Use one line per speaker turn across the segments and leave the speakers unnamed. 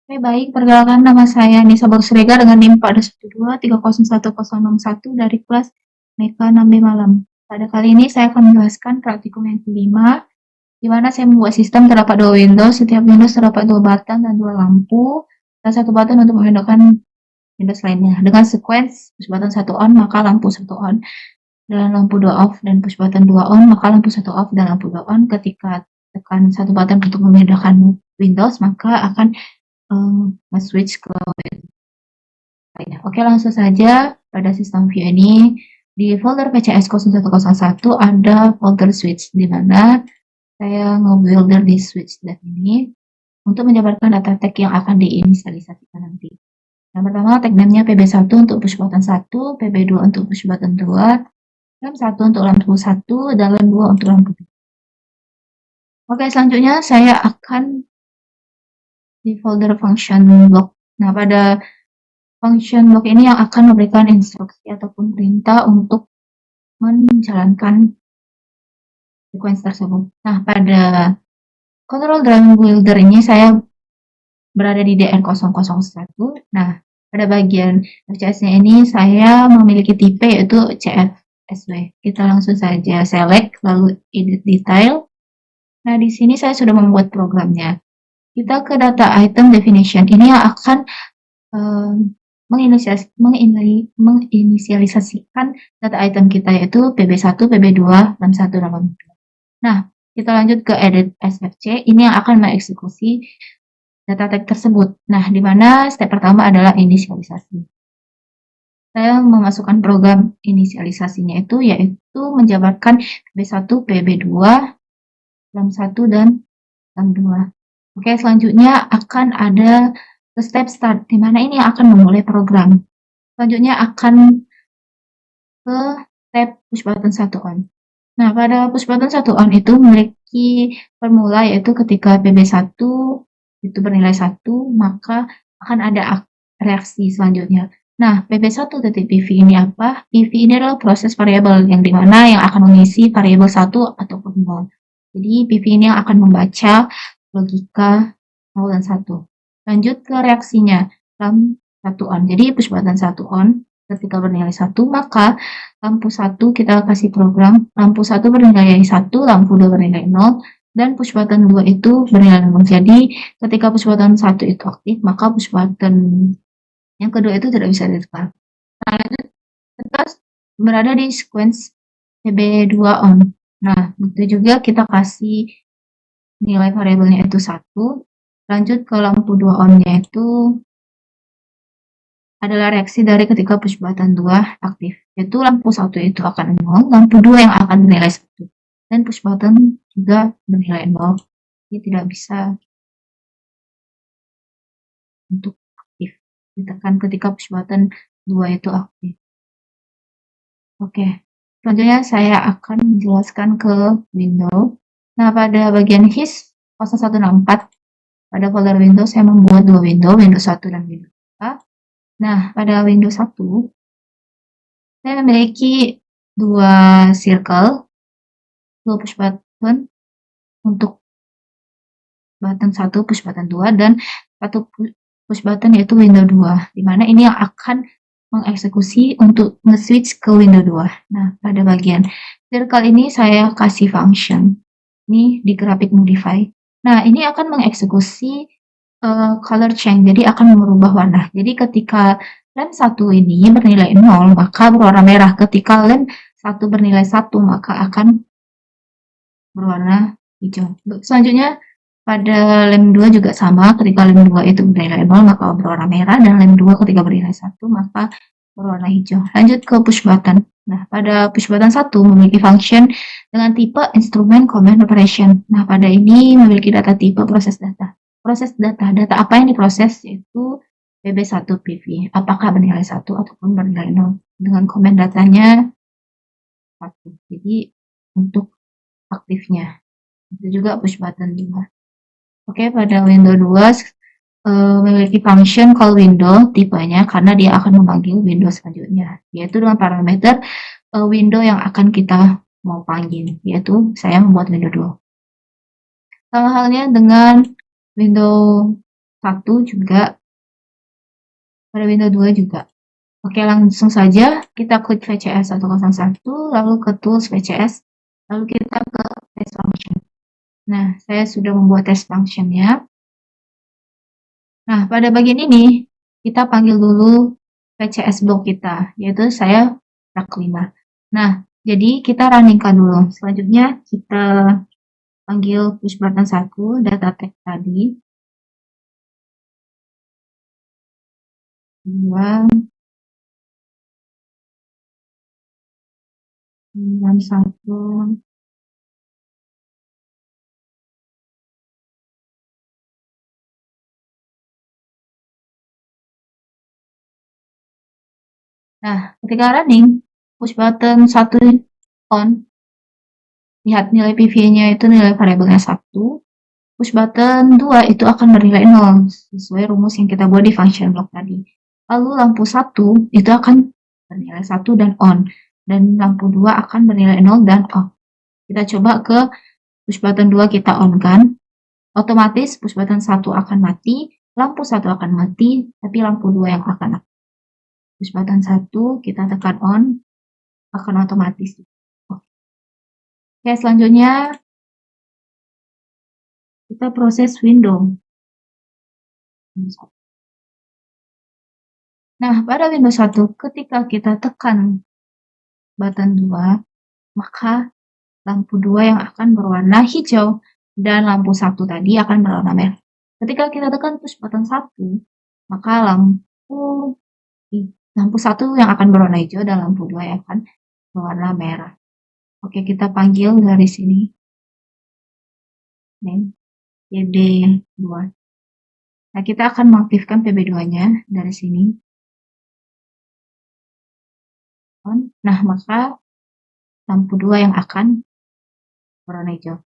Oke, baik. Perkenalkan, nama saya Nisa Bagsrega dengan NIM 412301061 dari kelas Meka 6B Malam. Pada kali ini saya akan menjelaskan praktikum yang kelima, di mana saya membuat sistem terdapat dua Windows, setiap Windows terdapat dua button dan dua lampu, dan satu button untuk memindahkan Windows lainnya. Dengan sequence push button 1 on, maka lampu 1 on, dan lampu 2 off, dan push button 2 on, maka lampu 1 off dan lampu 2 on. Ketika tekan satu button untuk memindahkan Windows, maka akan switch ke lainnya. Oke, langsung saja pada sistem view ini. Di folder PCS 0101 ada folder switch, di mana saya nge-builder di switch dan ini untuk menjabarkan data tag yang akan diinisialisasikan nanti. Yang pertama, tag name-nya PB1 untuk push button 1, PB2 untuk push button 2, RAM 1 untuk lampu 1, dan RAM 2 untuk lampu 2. Oke, selanjutnya saya akan di folder function block. Nah, pada function block ini yang akan memberikan instruksi ataupun perintah untuk menjalankan sequence tersebut. Nah, pada control drum builder ini saya berada di DR001. Nah, pada bagian FCS-nya ini saya memiliki tipe yaitu CFSW. Kita langsung saja select, lalu edit detail. Nah, di sini saya sudah membuat programnya. Kita ke data item definition. Ini yang akan menginisialisasikan data item kita yaitu PB1, PB2, RAM1, dan RAM2. Nah, kita lanjut ke edit SFC. Ini yang akan mengeksekusi data tag tersebut. Nah, di mana step pertama adalah inisialisasi. Saya memasukkan program inisialisasinya yaitu menjabarkan PB1, PB2, RAM1, dan RAM2. Oke, selanjutnya akan ada step start, di mana ini akan memulai program. Selanjutnya akan ke step push button 1 on. Nah, pada push button 1 on itu memiliki formula yaitu ketika PB1 itu bernilai 1, maka akan ada reaksi selanjutnya. Nah, PB1.pv ini apa? PV ini adalah proses variabel yang dimana yang akan mengisi variabel 1 ataupun 0. Jadi, PV ini yang akan membaca logika 0 dan 1. Lanjut ke reaksinya, lampu 1 on. Jadi, push button 1 on, ketika bernilai 1, maka lampu 1 kita kasih program, lampu 1 bernilai 1, lampu 2 bernilai 0, dan push button 2 itu bernilai 0. Jadi, ketika push button 1 itu aktif, maka push button yang kedua itu tidak bisa ditekan. Nah, kita berada di sequence PB2 on. Nah, begitu juga kita kasih nilai variabelnya itu 1. Lanjut ke lampu 2 on-nya itu adalah reaksi dari ketika push button 2 aktif. Yaitu lampu 1 itu akan 0, lampu 2 yang akan bernilai 1. Dan push button juga bernilai 0. Jadi tidak bisa untuk aktif. Ditekan ketika push button 2 itu aktif. Oke, selanjutnya saya akan menjelaskan ke window. Nah, pada bagian his 0164, pada folder Windows saya membuat dua window, Windows 1 dan Windows 2. Nah, pada Windows 1, saya memiliki dua circle, dua push button untuk button 1, push button 2, dan satu push button yaitu window 2, di mana ini yang akan mengeksekusi untuk nge-switch ke window 2. Nah, pada bagian circle ini saya kasih function. Ini di graphic modify. Nah, ini akan mengeksekusi color change, jadi akan merubah warna. Jadi ketika lem 1 ini bernilai 0, maka berwarna merah. Ketika lem 1 bernilai 1, maka akan berwarna hijau. Selanjutnya, pada lem 2 juga sama, ketika lem 2 itu bernilai 0, maka berwarna merah, dan lem 2 ketika bernilai 1, maka berwarna hijau. Lanjut ke push button. Nah, pada push button 1 memiliki function dengan tipe instrument command operation. Nah, pada ini memiliki data tipe proses data. Proses data apa yang diproses yaitu PB1PV, apakah bernilai 1 ataupun bernilai 0. Dengan komen datanya 1. Jadi, untuk aktifnya. Itu juga push button 2. Oke, pada window 2 memiliki function call window tipenya karena dia akan memanggil window selanjutnya, yaitu dengan parameter window yang akan kita mau panggil, yaitu saya membuat window 2. Sama halnya dengan window 1 juga, pada window 2 juga. Oke, langsung saja kita klik VCS 101, lalu ke Tools VCS, lalu kita ke Test Function. Nah, saya sudah membuat test function-nya. Nah, pada bagian ini, kita panggil dulu VCS block kita, yaitu saya rak 5. Nah, jadi kita runningkan dulu. Selanjutnya, kita panggil push button 1, data tag tadi. 2, 1. Nah, ketika running, push button 1 on, lihat nilai PV-nya itu nilai variabelnya 1, push button 2 itu akan bernilai 0, sesuai rumus yang kita buat di function block tadi. Lalu lampu 1 itu akan bernilai 1 dan on, dan lampu 2 akan bernilai 0 dan off. Kita coba ke push button 2 kita on kan, otomatis push button 1 akan mati, lampu 1 akan mati, tapi lampu 2 yang akan aktif. Push button 1 kita tekan on, akan otomatis. Oke, selanjutnya kita proses window. Nah, pada Windows 1, ketika kita tekan button 2, maka lampu 2 yang akan berwarna hijau dan lampu 1 tadi akan berwarna merah. Ketika kita tekan push button 1, maka lampu 1 yang akan berwarna hijau dan lampu 2 yang akan berwarna merah. Oke, kita panggil dari sini. PB2. Nah, kita akan mengaktifkan PB2-nya dari sini. Nah, maka lampu 2 yang akan berwarna hijau.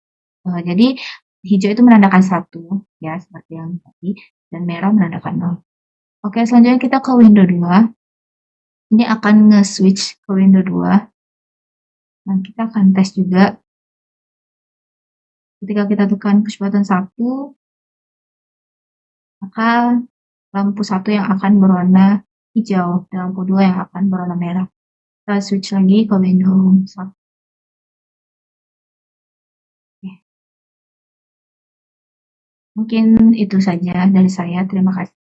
Jadi, hijau itu menandakan 1, ya, seperti yang tadi, dan merah menandakan 0. Oke, selanjutnya kita ke window 2. Ini akan nge-switch ke window 2. Nah, kita akan tes juga. Ketika kita tekan push button 1, maka lampu 1 yang akan berwarna hijau, dan lampu 2 yang akan berwarna merah. Kita switch lagi ke window 1. Mungkin itu saja dari saya. Terima kasih.